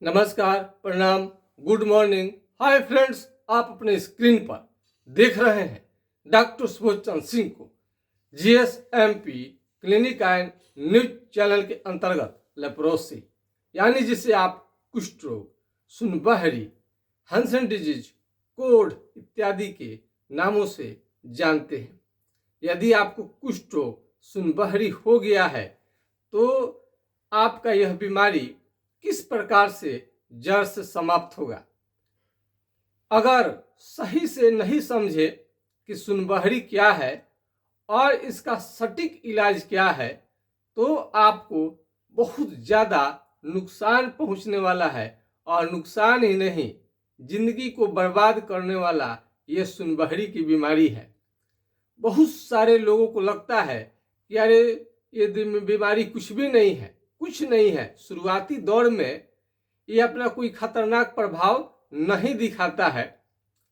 नमस्कार, प्रणाम, good morning, hi friends. आप अपने स्क्रीन पर देख रहे हैं डॉक्टर सुबोध चंद्र सिंह को GSMP clinic and news channel के अंतर्गत लेप्रोसी यानी जिसे आप कुष्ठ रोग, सुनबहरी, हंसन डिजीज, कोढ़ इत्यादि के नामों से जानते हैं। यदि आपको कुष्ठ रोग, सुनबहरी हो गया है तो आपका यह बीमारी किस प्रकार से जड़ से समाप्त होगा। अगर सही से नहीं समझे कि सुनबहरी क्या है और इसका सटीक इलाज क्या है तो आपको बहुत ज़्यादा नुकसान पहुंचने वाला है, और नुकसान ही नहीं, जिंदगी को बर्बाद करने वाला ये सुनबहरी की बीमारी है। बहुत सारे लोगों को लगता है कि अरे ये बीमारी कुछ भी नहीं है, कुछ नहीं है। शुरुआती दौर में ये अपना कोई खतरनाक प्रभाव नहीं दिखाता है,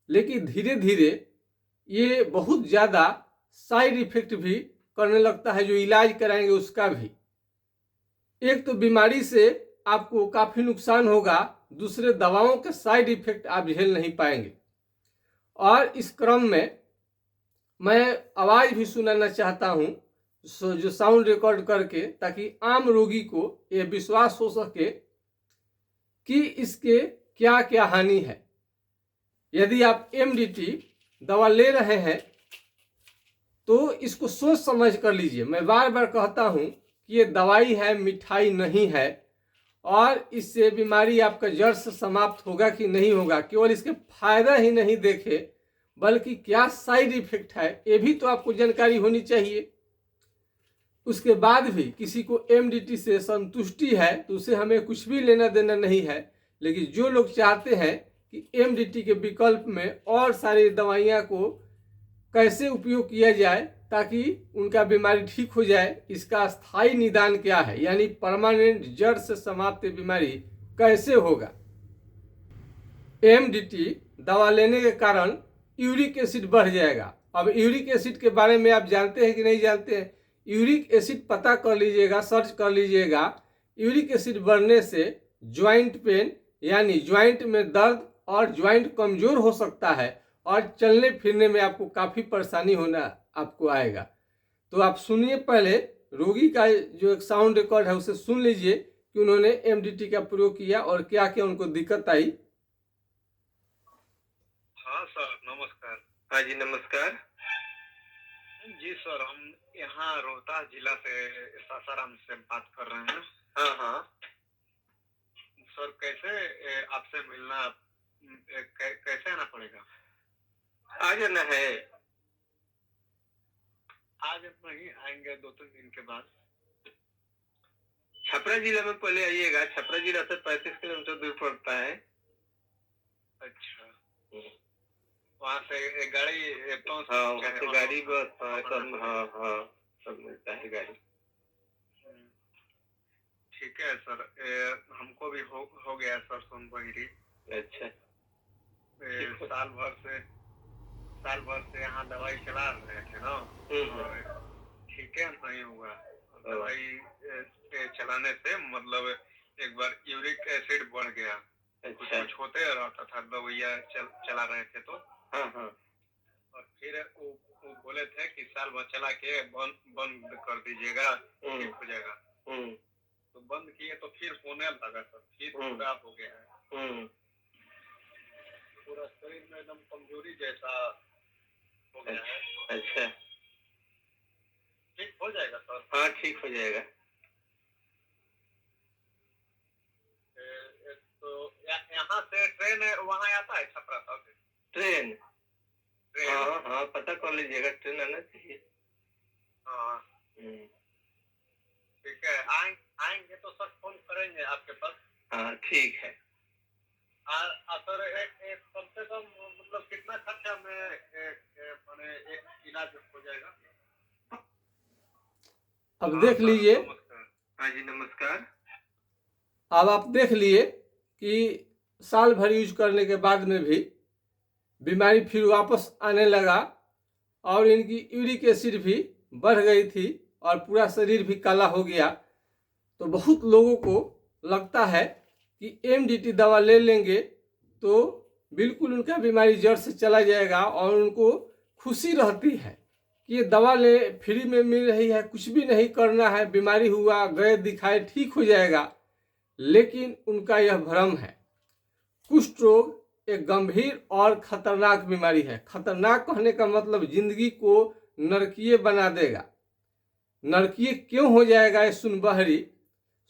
लेकिन धीरे धीरे ये बहुत ज़्यादा साइड इफेक्ट भी करने लगता है, जो इलाज कराएंगे उसका भी। एक तो बीमारी से आपको काफ़ी नुकसान होगा, दूसरे दवाओं के साइड इफेक्ट आप झेल नहीं पाएंगे। और इस क्रम में मैं आवाज़ भी सुनाना चाहता हूँ, जो साउंड रिकॉर्ड करके, ताकि आम रोगी को ये विश्वास हो सके कि इसके क्या क्या हानि है। यदि आप MDT दवा ले रहे हैं तो इसको सोच समझ कर लीजिए। मैं बार बार कहता हूँ कि ये दवाई है, मिठाई नहीं है, और इससे बीमारी आपका जड़ से समाप्त होगा कि नहीं होगा, केवल इसके फायदा ही नहीं देखे बल्कि क्या साइड इफेक्ट है ये भी तो आपको जानकारी होनी चाहिए। उसके बाद भी किसी को MDT से संतुष्टि है तो उसे हमें कुछ भी लेना देना नहीं है, लेकिन जो लोग चाहते हैं कि MDT के विकल्प में और सारी दवाइयाँ को कैसे उपयोग किया जाए ताकि उनका बीमारी ठीक हो जाए, इसका स्थायी निदान क्या है, यानी परमानेंट जड़ से समाप्त बीमारी कैसे होगा। MDT दवा लेने के कारण यूरिक एसिड बढ़ जाएगा। अब यूरिक एसिड के बारे में आप जानते हैं कि नहीं जानते हैं? यूरिक एसिड पता कर लीजिएगा, सर्च कर लीजिएगा। यूरिक एसिड बढ़ने से ज्वाइंट पेन यानी ज्वाइंट में दर्द और ज्वाइंट कमजोर हो सकता है, और चलने फिरने में आपको काफ़ी परेशानी होना आपको आएगा। तो आप सुनिए, पहले रोगी का जो एक साउंड रिकॉर्ड है उसे सुन लीजिए कि उन्होंने MDT का प्रयोग किया और क्या क्या उनको दिक्कत आई। हाँ सर, नमस्कार। हाँ जी, नमस्कार। जी सर, हम यहाँ रोहतास जिला से सासाराम से बात कर रहे हैं। हाँ हाँ सर, कैसे आपसे मिलना, कैसे आना पड़ेगा? आ जाना है। आज नहीं आएंगे, 2-3 दिन के बाद। छपरा जिला में पहले आइएगा। छपरा जिला से 35 किलोमीटर दूर पड़ता है। अच्छा, वहाँ से गाड़ी पहुँच? हाँ, वहाँ से गाड़ी, बस, सब। हाँ हाँ, सब मिलता है गाड़ी। ठीक है सर, हमको भी हो गया सर सुनबहरी। अच्छा। साल भर से यहाँ दवाई चला रहे थे ना, ठीक है, नहीं हुआ। दवाई चलाने से मतलब एक बार यूरिक एसिड बढ़ गया। अच्छा। कुछ होते रहता था, दवाइयाँ चला रहे थे तो। हाँ हाँ। और फिर वो बोले थे कि साल भर चला के बंद कर दीजिएगा, ठीक हो जाएगा। तो बंद किए तो फिर होने लगा सर, फिर खराब हो गया है। पूरा शरीर में एकदम कमजोरी जैसा हो गया है। अच्छा, ठीक हो जाएगा सर? हाँ, ठीक हो जाएगा। तो यहाँ से ट्रेन वहाँ आता है छपरा तक? ट्रेन? हाँ हाँ, पता कर लीजिएगा, ट्रेन आना चाहिए। हाँ ठीक है, आएंगे तो सर फोन करेंगे आपके पास। हाँ, ठीक है। सर, कम से कम मतलब कितना खर्चा में एक इलाज हो जाएगा? अब देख लीजिए। हाँ जी, नमस्कार। अब आप देख लिए कि साल भर यूज करने के बाद में भी बीमारी फिर वापस आने लगा, और इनकी यूरिक एसिड भी बढ़ गई थी और पूरा शरीर भी काला हो गया। तो बहुत लोगों को लगता है कि एमडीटी दवा ले लेंगे तो बिल्कुल उनका बीमारी जड़ से चला जाएगा और उनको खुशी रहती है कि ये दवा ले फ्री में मिल रही है, कुछ भी नहीं करना है, बीमारी हुआ गए दिखाए ठीक हो जाएगा। लेकिन उनका यह भ्रम है। कुष्ठ रोग एक गंभीर और खतरनाक बीमारी है। खतरनाक कहने का मतलब जिंदगी को नरकीय बना देगा। नरकीय क्यों हो जाएगा? ये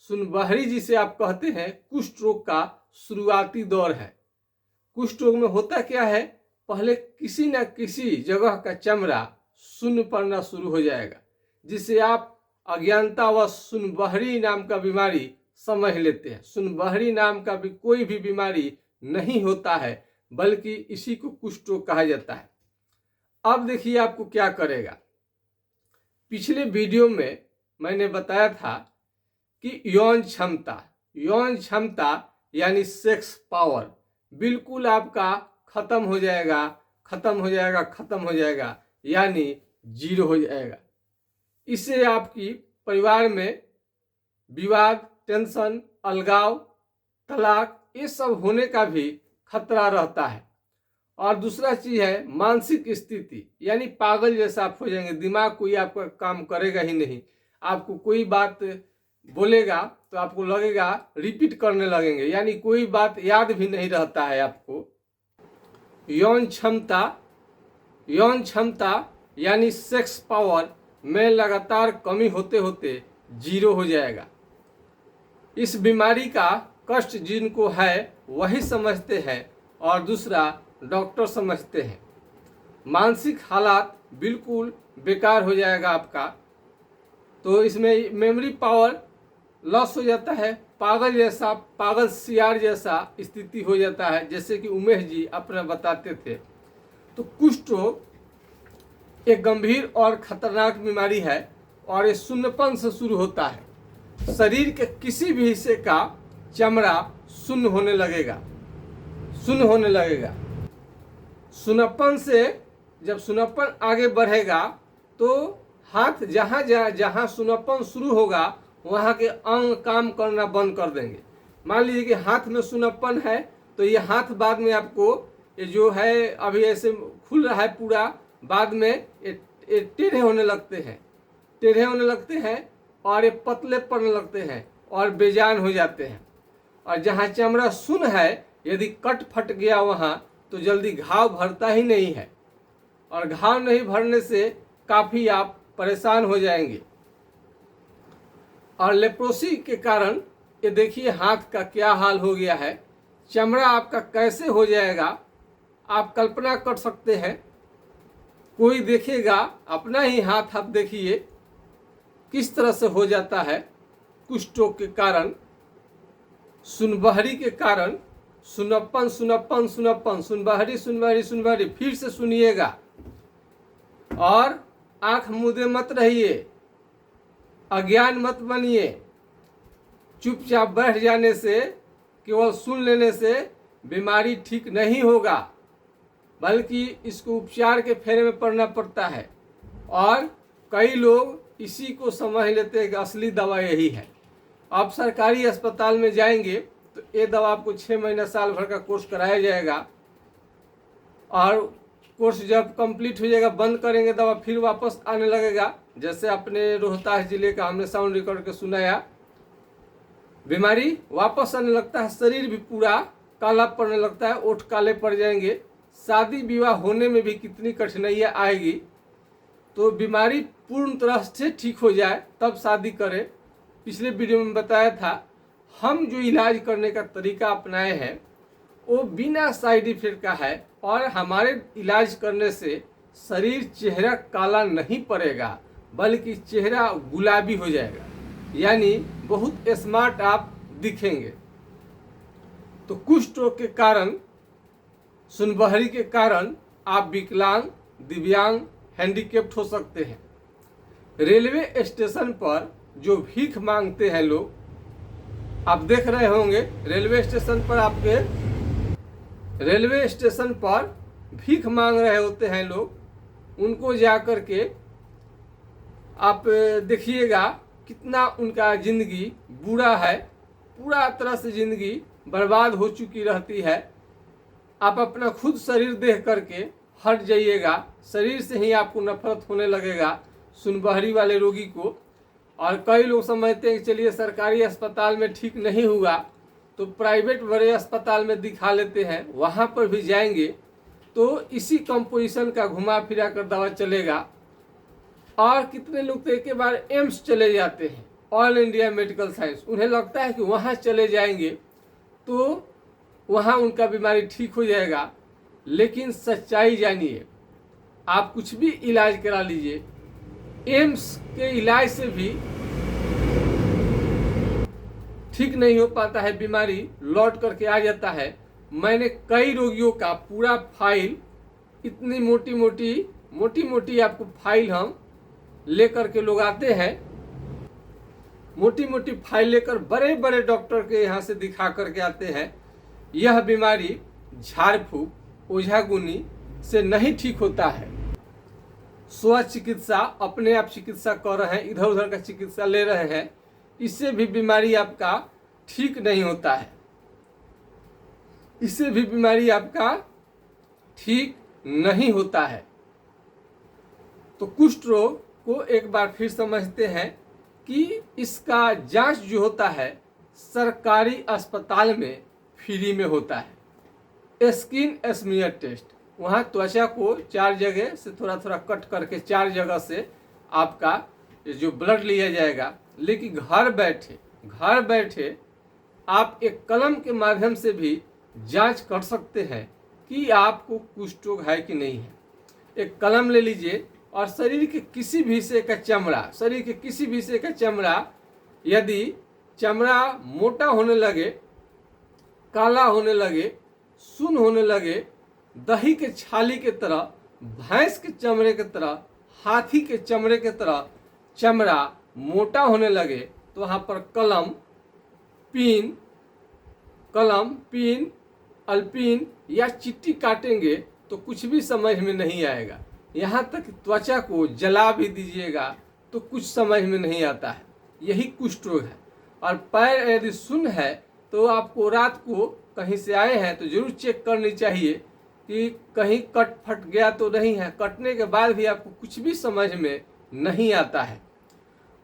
सुनबहरी जिसे आप कहते हैं कुष्ठ रोग का शुरुआती दौर है। कुष्ठ रोग में होता क्या है, पहले किसी न किसी जगह का चमड़ा सुन्न पड़ना शुरू हो जाएगा, जिसे आप अज्ञानता व सुनबहरी नाम का बीमारी समझ लेते हैं। सुनबहरी नाम का भी कोई भी बीमारी नहीं होता है, बल्कि इसी को कुष्ठ रोग कहा जाता है। अब देखिए आपको क्या करेगा। पिछले वीडियो में मैंने बताया था कि यौन क्षमता यानी सेक्स पावर बिल्कुल आपका खत्म हो जाएगा, यानी जीरो हो जाएगा। इससे आपकी परिवार में विवाद, टेंशन, अलगाव, तलाक ये सब होने का भी खतरा रहता है। और दूसरा चीज है मानसिक स्थिति, यानी पागल जैसा आप हो जाएंगे। दिमाग कोई आपका काम करेगा ही नहीं। आपको कोई बात बोलेगा तो आपको लगेगा रिपीट करने लगेंगे, यानी कोई बात याद भी नहीं रहता है आपको। यौन क्षमता यानी सेक्स पावर में लगातार कमी होते होते जीरो हो जाएगा। इस बीमारी का कष्ट जिनको है वही समझते हैं और दूसरा डॉक्टर समझते हैं। मानसिक हालात बिल्कुल बेकार हो जाएगा आपका। तो इसमें मेमोरी पावर लॉस हो जाता है, पागल सियार जैसा स्थिति हो जाता है, जैसे कि उमेश जी अपना बताते थे। तो कुष्ठ रोग एक गंभीर और खतरनाक बीमारी है और ये शून्यपन से शुरू होता है। शरीर के किसी भी हिस्से का चमड़ा शून्य होने लगेगा। शून्यपन से जब शून्यपन आगे बढ़ेगा तो हाथ जहाँ शून्यपन शुरू होगा वहाँ के अंग काम करना बंद कर देंगे। मान लीजिए कि हाथ में शून्यपन है तो ये हाथ बाद में आपको ये जो है अभी ऐसे खुल रहा है पूरा, बाद में ये टेढ़े होने लगते हैं और ये पतले पड़ने लगते हैं और बेजान हो जाते हैं। और जहाँ चमड़ा शून्य है यदि कट फट गया वहाँ तो जल्दी घाव भरता ही नहीं है और घाव नहीं भरने से काफ़ी आप परेशान हो जाएंगे। और लेप्रोसी के कारण ये देखिए हाथ का क्या हाल हो गया है। चमड़ा आपका कैसे हो जाएगा आप कल्पना कर सकते हैं। कोई देखेगा अपना ही हाथ, आप देखिए किस तरह से हो जाता है कुष्ठ रोग के कारण, सुनबहरी के कारण। सुनप्पन सुनबहरी फिर से सुनिएगा और आंख मूंदे मत रहिए, अज्ञान मत बनिए। चुपचाप बैठ जाने से, केवल सुन लेने से बीमारी ठीक नहीं होगा, बल्कि इसको उपचार के फेरे में पड़ना पड़ता है। और कई लोग इसी को समझ लेते हैं कि असली दवा यही है। आप सरकारी अस्पताल में जाएंगे तो ये दवा आपको 6 महीना साल भर का कोर्स कराया जाएगा और कोर्स जब कंप्लीट हो जाएगा बंद करेंगे दवा, फिर वापस आने लगेगा। जैसे अपने रोहतास जिले का हमने साउंड रिकॉर्ड के सुनाया, बीमारी वापस आने लगता है, शरीर भी पूरा काला पड़ने लगता है, ओठ काले पड़ जाएंगे। शादी विवाह होने में भी कितनी कठिनाइयाँ आएगी। तो बीमारी पूर्ण तरह से ठीक हो जाए तब शादी करें। पिछले वीडियो में बताया था, हम जो इलाज करने का तरीका अपनाए हैं वो बिना साइड इफेक्ट का है और हमारे इलाज करने से शरीर चेहरा काला नहीं पड़ेगा, बल्कि चेहरा गुलाबी हो जाएगा, यानी बहुत स्मार्ट आप दिखेंगे। तो कुष्ठ रोग के कारण, सुनबहरी के कारण आप विकलांग, दिव्यांग, हैंडीकेप्ट हो सकते हैं। रेलवे स्टेशन पर जो भीख मांगते हैं लोग, आप देख रहे होंगे रेलवे स्टेशन पर भीख मांग रहे होते हैं लोग। उनको जा कर के आप देखिएगा कितना उनका जिंदगी बुरा है। पूरा तरह से जिंदगी बर्बाद हो चुकी रहती है। आप अपना खुद शरीर देख करके हट जाइएगा, शरीर से ही आपको नफरत होने लगेगा सुनबहरी वाले रोगी को। और कई लोग समझते हैं कि चलिए सरकारी अस्पताल में ठीक नहीं हुआ तो प्राइवेट बड़े अस्पताल में दिखा लेते हैं, वहाँ पर भी जाएंगे तो इसी कंपोजिशन का घुमा फिरा कर दवा चलेगा। और कितने लोग तो एक बार एम्स चले जाते हैं, ऑल इंडिया मेडिकल साइंस, उन्हें लगता है कि वहाँ चले जाएंगे तो वहाँ उनका बीमारी ठीक हो जाएगा। लेकिन सच्चाई जानिए, आप कुछ भी इलाज करा लीजिए, एम्स के इलाज से भी ठीक नहीं हो पाता है, बीमारी लौट करके आ जाता है। मैंने कई रोगियों का पूरा फाइल, इतनी मोटी मोटी आपको फाइल हम लेकर के लोग आते हैं, मोटी मोटी फाइल लेकर बड़े बड़े डॉक्टर के यहाँ से दिखा करके आते हैं। यह बीमारी झाड़ फूक, ओझागुनी से नहीं ठीक होता है। स्व चिकित्सा, अपने आप चिकित्सा कर रहे हैं, इधर उधर का चिकित्सा ले रहे हैं, इससे भी बीमारी आपका ठीक नहीं होता है, इससे भी बीमारी आपका ठीक नहीं होता है। तो कुष्ठ रोग को एक बार फिर समझते हैं कि इसका जांच जो होता है सरकारी अस्पताल में फ्री में होता है। स्किन स्मीयर टेस्ट, वहाँ त्वचा को 4 जगह से थोड़ा थोड़ा कट करके 4 जगह से आपका जो ब्लड लिया जाएगा। लेकिन घर बैठे आप एक कलम के माध्यम से भी जांच कर सकते हैं कि आपको कुष्ठ रोग है कि नहीं है। एक कलम ले लीजिए और शरीर के किसी भी हिस्से का चमड़ा, यदि चमड़ा मोटा होने लगे, काला होने लगे, सुन्न होने लगे, दही के छाली के तरह, भैंस के चमड़े के तरह, हाथी के चमड़े के तरह चमड़ा मोटा होने लगे, तो वहाँ पर कलम, पीन, अल्पीन या चिट्टी काटेंगे तो कुछ भी समझ में नहीं आएगा। यहाँ तक त्वचा को जला भी दीजिएगा तो कुछ समझ में नहीं आता है। यही कुष्ठ रोग है। और पैर यदि सुन्न है तो आपको रात को कहीं से आए हैं तो जरूर चेक करनी चाहिए कि कहीं कट फट गया तो नहीं है। कटने के बाद भी आपको कुछ भी समझ में नहीं आता है।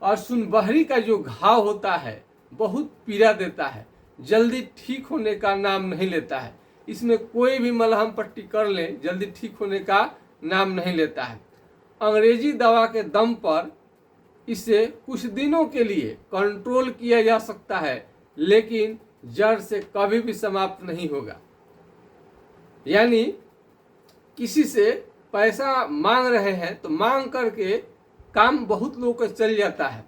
और सुनबहरी का जो घाव होता है बहुत पीड़ा देता है, जल्दी ठीक होने का नाम नहीं लेता है। इसमें कोई भी मलहम पट्टी कर लें, जल्दी ठीक होने का नाम नहीं लेता है। अंग्रेजी दवा के दम पर इसे कुछ दिनों के लिए कंट्रोल किया जा सकता है, लेकिन जड़ से कभी भी समाप्त नहीं होगा। यानी किसी से पैसा मांग रहे हैं तो मांग करके काम बहुत लोगों का चल जाता है,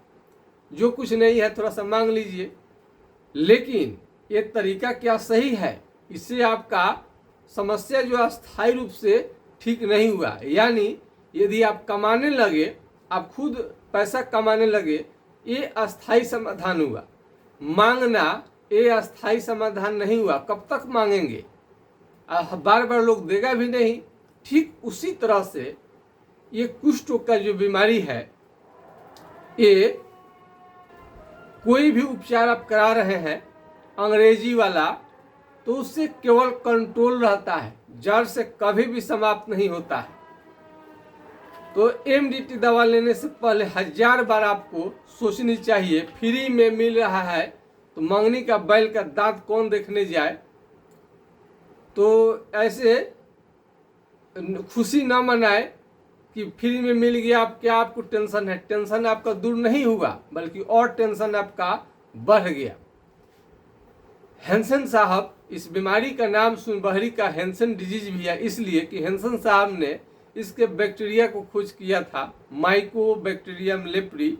जो कुछ नहीं है थोड़ा सा मांग लीजिए, लेकिन ये तरीका क्या सही है? इससे आपका समस्या जो अस्थायी रूप से ठीक नहीं हुआ। यानी यदि आप कमाने लगे, आप खुद पैसा कमाने लगे, ये अस्थायी समाधान हुआ। मांगना ये अस्थायी समाधान नहीं हुआ। कब तक मांगेंगे? बार बार लोग देगा भी नहीं। ठीक उसी तरह से ये कुष्ठ का जो बीमारी है, ये कोई भी उपचार आप करा रहे हैं अंग्रेजी वाला, तो उससे केवल कंट्रोल रहता है, जड़ से कभी भी समाप्त नहीं होता है। तो एमडीटी दवा लेने से पहले 1000 बार आपको सोचनी चाहिए। फ्री में मिल रहा है तो मंगनी का बैल का दांत कौन देखने जाए। तो ऐसे खुशी न मनाए कि फ्री में मिल गया, आप क्या आपको टेंशन है। टेंशन आपका दूर नहीं हुआ, बल्कि और टेंशन आपका बढ़ गया। हैंसन साहब, इस बीमारी का नाम सुनबहरी का हैंसन डिजीज भी है, इसलिए कि हैंसन साहब ने इसके बैक्टीरिया को खोज किया था, माइकोबैक्टीरियम लेप्री,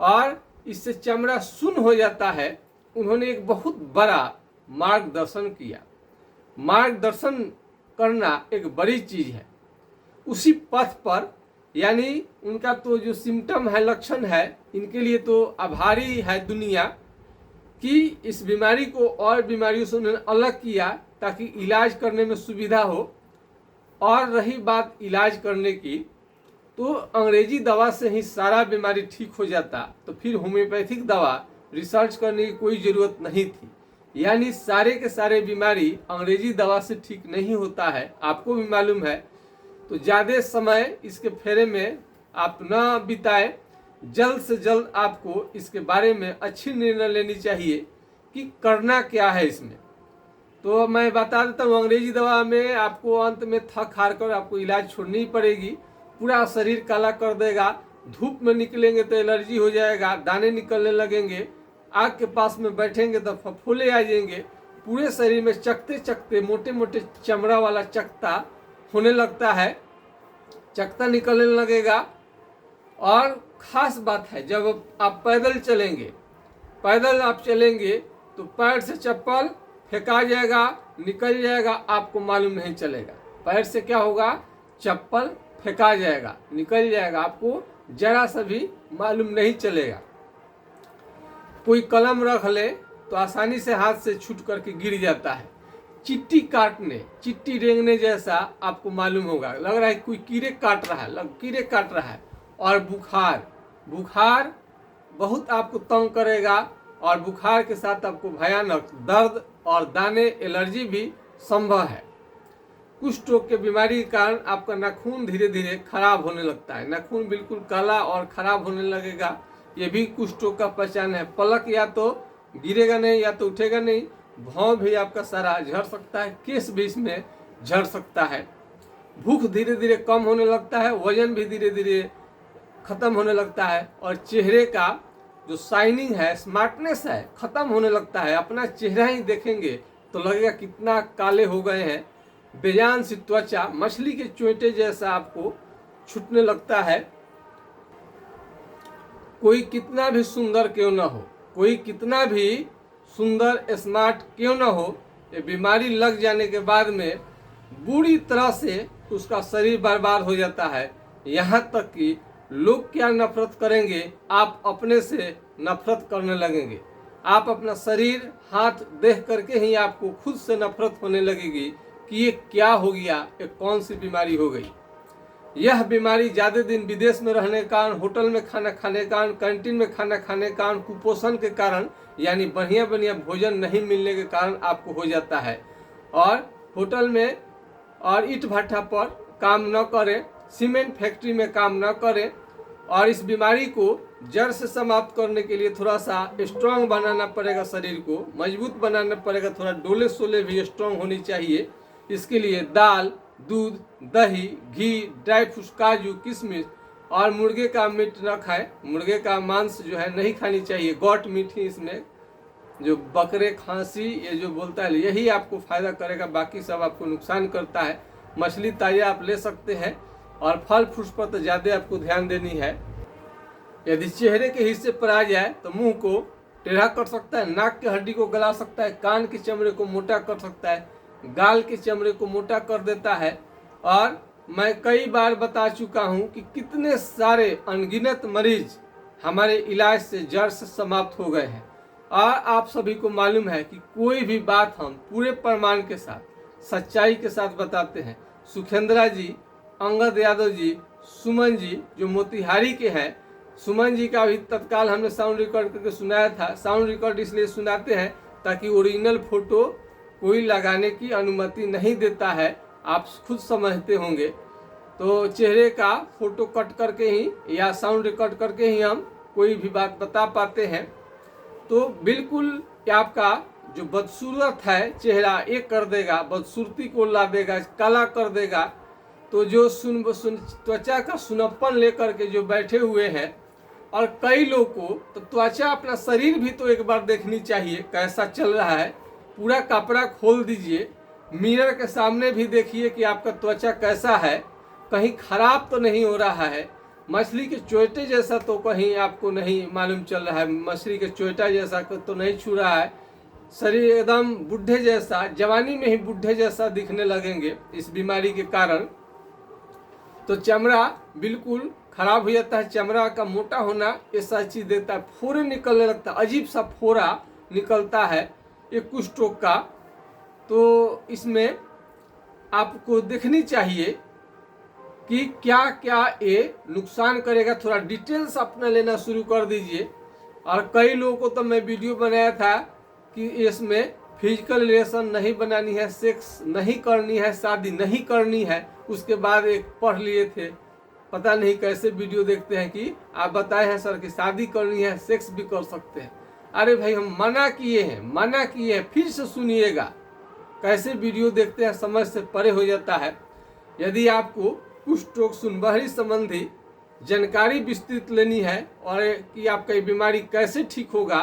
और इससे चमड़ा सुन्न हो जाता है। उन्होंने एक बहुत बड़ा मार्गदर्शन किया। मार्गदर्शन करना एक बड़ी चीज है। उसी पथ पर, यानी उनका तो जो सिम्टम है, लक्षण है, इनके लिए तो आभारी है दुनिया कि इस बीमारी को और बीमारियों से उन्होंने अलग किया ताकि इलाज करने में सुविधा हो। और रही बात इलाज करने की, तो अंग्रेजी दवा से ही सारा बीमारी ठीक हो जाता, तो फिर होम्योपैथिक दवा रिसर्च करने की कोई ज़रूरत नहीं थी। यानी सारे के सारे बीमारी अंग्रेजी दवा से ठीक नहीं होता है, आपको भी मालूम है। तो ज़्यादा समय इसके फेरे में आप ना बिताएं, जल्द से जल्द आपको इसके बारे में अच्छी निर्णय लेनी चाहिए कि करना क्या है इसमें। तो मैं बता देता हूँ, अंग्रेजी दवा में आपको अंत में थक हार कर आपको इलाज छोड़नी ही पड़ेगी। पूरा शरीर काला कर देगा, धूप में निकलेंगे तो एलर्जी हो जाएगा, दाने निकलने लगेंगे, आग के पास में बैठेंगे तो फफोले आ जाएंगे, पूरे शरीर में चकते चकते मोटे मोटे चमड़ा वाला चकता होने लगता है, चकता निकलने लगेगा। और ख़ास बात है, जब आप पैदल चलेंगे, पैदल आप चलेंगे तो पैर से चप्पल फेंका जाएगा, निकल जाएगा, आपको मालूम नहीं चलेगा। पैर से क्या होगा, चप्पल फेंका जाएगा, निकल जाएगा, आपको जरा सा भी मालूम नहीं चलेगा। कोई कलम रख ले तो आसानी से हाथ से छूट करके गिर जाता है। चिट्टी काटने, चिट्टी रेंगने जैसा आपको मालूम होगा, लग रहा है कोई कीड़े काट रहा है, कीड़े काट रहा है। और बुखार, बुखार बहुत आपको तंग करेगा, और बुखार के साथ आपको भयानक दर्द और दाने, एलर्जी भी संभव है। कुष्ठ रोग के बीमारी के कारण आपका नाखून धीरे धीरे खराब होने लगता है, नाखून बिल्कुल काला और खराब होने लगेगा, ये भी कुष्ठ रोग का पहचान है। पलक या तो गिरेगा नहीं या तो उठेगा नहीं, भौं भी आपका सारा झड़ सकता है, केस भी इसमें झड़ सकता है। भूख धीरे धीरे कम होने लगता है, वजन भी धीरे धीरे खत्म होने लगता है, और चेहरे का जो शाइनिंग है, स्मार्टनेस है, खत्म होने लगता है। अपना चेहरा ही देखेंगे तो लगेगा कितना काले हो गए हैं। बेजान सी त्वचा मछली के चोंटे जैसा आपको छूटने लगता है। कोई कितना भी सुंदर क्यों ना हो, कोई कितना भी सुंदर स्मार्ट क्यों ना हो, ये बीमारी लग जाने के बाद में बुरी तरह से उसका शरीर बर्बाद हो जाता है। यहाँ तक कि लोग क्या नफरत करेंगे, आप अपने से नफरत करने लगेंगे। आप अपना शरीर, हाथ देख करके ही आपको खुद से नफरत होने लगेगी कि ये क्या हो गया, ये कौन सी बीमारी हो गई। यह बीमारी ज़्यादा दिन विदेश में रहने के कारण, होटल में खाना खाने के कारण, कैंटीन में खाना खाने के कारण, कुपोषण के कारण, यानी बढ़िया बढ़िया भोजन नहीं मिलने के कारण आपको हो जाता है। और होटल में और ईंट भट्ठा पर काम न करें, सीमेंट फैक्ट्री में काम न करें, और इस बीमारी को जड़ से समाप्त करने के लिए थोड़ा सा स्ट्रांग बनाना पड़ेगा, शरीर को मजबूत बनाना पड़ेगा, थोड़ा डोले सोले भी स्ट्रांग होनी चाहिए। इसके लिए दाल, दूध, दही, घी, ड्राई फ्रूट्स, काजू, किशमिश और मुर्गे का मीट न खाएं। मुर्गे का मांस जो है नहीं खानी चाहिए, गॉट मीट ही इसमें, जो बकरे खांसी ये जो बोलता है यही आपको फायदा करेगा, बाकी सब आपको नुकसान करता है। मछली ताज़ा आप ले सकते हैं, और फल फ्रूट्स पर तो ज़्यादा आपको ध्यान देनी है। यदि चेहरे के हिस्से पर आ जाए तो मुंह को टेढ़ा कर सकता है, नाक की हड्डी को गला सकता है, कान के चमड़े को मोटा कर सकता है, गाल के चमड़े को मोटा कर देता है। और मैं कई बार बता चुका हूं कि कितने सारे अनगिनत मरीज हमारे इलाज से जड़ से समाप्त हो गए हैं। और आप सभी को मालूम है कि कोई भी बात हम पूरे प्रमाण के साथ, सच्चाई के साथ बताते हैं। सुखेंद्रा जी, अंगद यादव जी, सुमन जी जो मोतिहारी के हैं, सुमन जी का भी तत्काल हमने साउंड रिकॉर्ड करके सुनाया था। साउंड रिकॉर्ड इसलिए सुनाते हैं ताकि ओरिजिनल फोटो कोई लगाने की अनुमति नहीं देता है, आप खुद समझते होंगे। तो चेहरे का फोटो कट करके ही या साउंड रिकॉर्ड करके ही हम कोई भी बात बता पाते हैं। तो बिल्कुल आपका जो बदसूरत है चेहरा एक कर देगा, बदसूरती को ला देगा, काला कर देगा। तो जो त्वचा का सुनप्पन लेकर के जो बैठे हुए हैं, और कई लोग को तो त्वचा, अपना शरीर भी तो एक बार देखनी चाहिए कैसा चल रहा है। पूरा कपड़ा खोल दीजिए, मिरर के सामने भी देखिए कि आपका त्वचा कैसा है, कहीं खराब तो नहीं हो रहा है। मछली के चोटे जैसा तो कहीं आपको नहीं मालूम चल रहा है, मछली के चोटा जैसा तो नहीं छू रहा है। शरीर एकदम बुढ़े जैसा, जवानी में ही बुढ़े जैसा दिखने लगेंगे इस बीमारी के कारण। तो चमड़ा बिल्कुल खराब हो जाता है, चमड़ा का मोटा होना ऐसा चीज देता है, फोड़े निकलने लगता है, अजीब सा फोड़ा निकलता है ये कुष्ठ रोग का। तो इसमें आपको देखनी चाहिए कि क्या क्या ये नुकसान करेगा। थोड़ा डिटेल्स अपना लेना शुरू कर दीजिए। और कई लोगों को तो मैं वीडियो बनाया था कि इसमें फिजिकल रिलेशन नहीं बनानी है, सेक्स नहीं करनी है, शादी नहीं करनी है। उसके बाद एक पढ़ लिए थे, पता नहीं कैसे वीडियो देखते हैं कि आप बताए हैं सर कि शादी करनी है, सेक्स भी कर सकते हैं। अरे भाई हम मना किए हैं, फिर से सुनिएगा। कैसे वीडियो देखते हैं, समझ से परे हो जाता है। यदि आपको कुष्ठ रोग सुनबहरी संबंधी जानकारी विस्तृत लेनी है और कि आपका ये बीमारी कैसे ठीक होगा,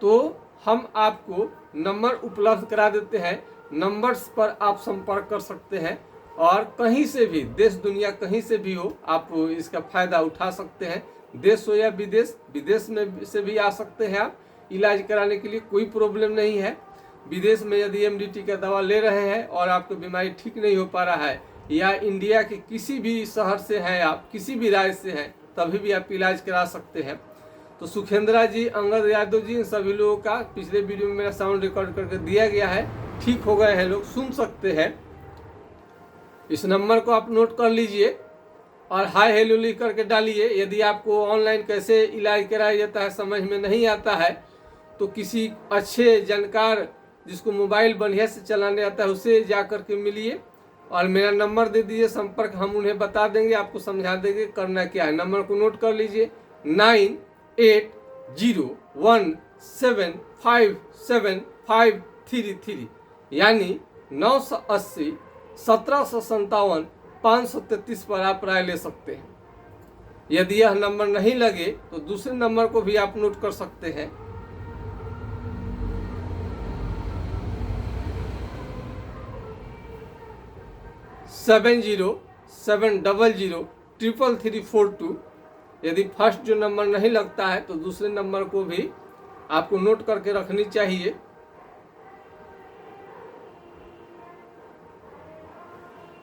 तो हम आपको नंबर उपलब्ध करा देते हैं। नंबर्स पर आप संपर्क कर सकते हैं और कहीं से भी, देश दुनिया कहीं से भी हो, आप इसका फायदा उठा सकते हैं। देश हो या विदेश, विदेश में से भी आ सकते हैं आप इलाज कराने के लिए, कोई प्रॉब्लम नहीं है। विदेश में यदि एमडीटी का दवा ले रहे हैं और आपकी बीमारी ठीक नहीं हो पा रहा है, या इंडिया के किसी भी शहर से हैं, आप किसी भी राज्य से हैं, तभी भी आप इलाज करा सकते हैं। तो सुखेंद्रा जी, अंगद यादव जी, इन सभी लोगों का पिछले वीडियो में मेरा साउंड रिकॉर्ड करके दिया गया है। ठीक हो गए हैं लोग, सुन सकते हैं। इस नंबर को आप नोट कर लीजिए और हाय हेलो लिख करके डालिए। यदि आपको ऑनलाइन कैसे इलाज कराया जाता है समझ में नहीं आता है, तो किसी अच्छे जानकार जिसको मोबाइल बढ़िया से चलाने आता है उससे जा करके मिलिए और मेरा नंबर दे दीजिए, संपर्क हम उन्हें बता देंगे, आपको समझा देंगे करना क्या है। नंबर को नोट कर लीजिए, 9801757533, यानी 980 1757 533 पर आप राय ले सकते हैं। यदि यह नंबर नहीं लगे तो दूसरे नंबर को भी आप नोट कर सकते हैं। 7070333342। यदि फर्स्ट जो नंबर नहीं लगता है तो दूसरे नंबर को भी आपको नोट करके रखनी चाहिए।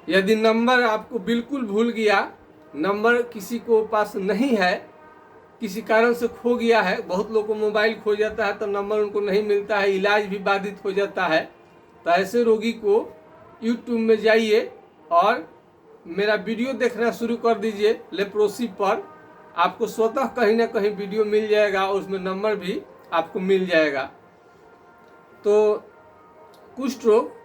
यदि नंबर आपको बिल्कुल भूल गया, नंबर किसी को पास नहीं है, किसी कारण से खो गया है, बहुत लोगों को मोबाइल खो जाता है तो नंबर उनको नहीं मिलता है, इलाज भी बाधित हो जाता है, तो ऐसे रोगी को यूट्यूब में जाइए और मेरा वीडियो देखना शुरू कर दीजिए लेप्रोसी पर। आपको स्वतः कहीं ना कहीं वीडियो मिल जाएगा और उसमें नंबर भी आपको मिल जाएगा। तो कुष्ठ रोग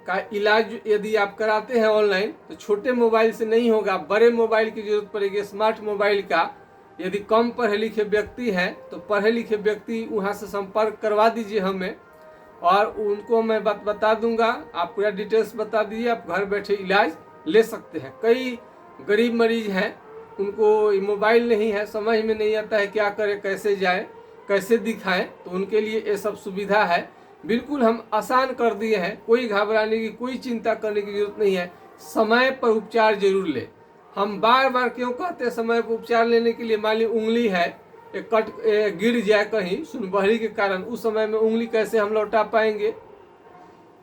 का इलाज यदि आप कराते हैं ऑनलाइन तो छोटे मोबाइल से नहीं होगा, बड़े मोबाइल की जरूरत पड़ेगी, स्मार्ट मोबाइल का। यदि कम पढ़े लिखे व्यक्ति हैं तो पढ़े लिखे व्यक्ति वहां से संपर्क करवा दीजिए हमें और उनको मैं बता दूंगा, आप पूरा डिटेल्स बता दीजिए, आप घर बैठे इलाज ले सकते हैं। कई गरीब मरीज हैं, उनको मोबाइल नहीं है, समझ में नहीं आता है क्या करें, कैसे जाए, कैसे दिखाएं, तो उनके लिए ये सब सुविधा है। बिल्कुल हम आसान कर दिए हैं, कोई घबराने की, कोई चिंता करने की जरूरत नहीं है। समय पर उपचार जरूर ले। हम बार बार क्यों कहते हैं समय पर उपचार लेने के लिए? मान ली उंगली है, एक गिर जाए कहीं सुनबहरी के कारण, उस समय में उंगली कैसे हम लौटा पाएंगे?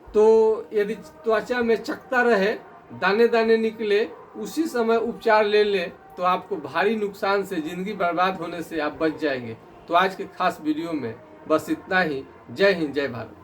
तो यदि त्वचा में चकता रहे, दाने दाने निकले, उसी समय उपचार ले लें तो आपको भारी नुकसान से, जिंदगी बर्बाद होने से आप बच जाएंगे। तो आज के खास वीडियो में बस इतना ही। जय हिंद, जय भारत।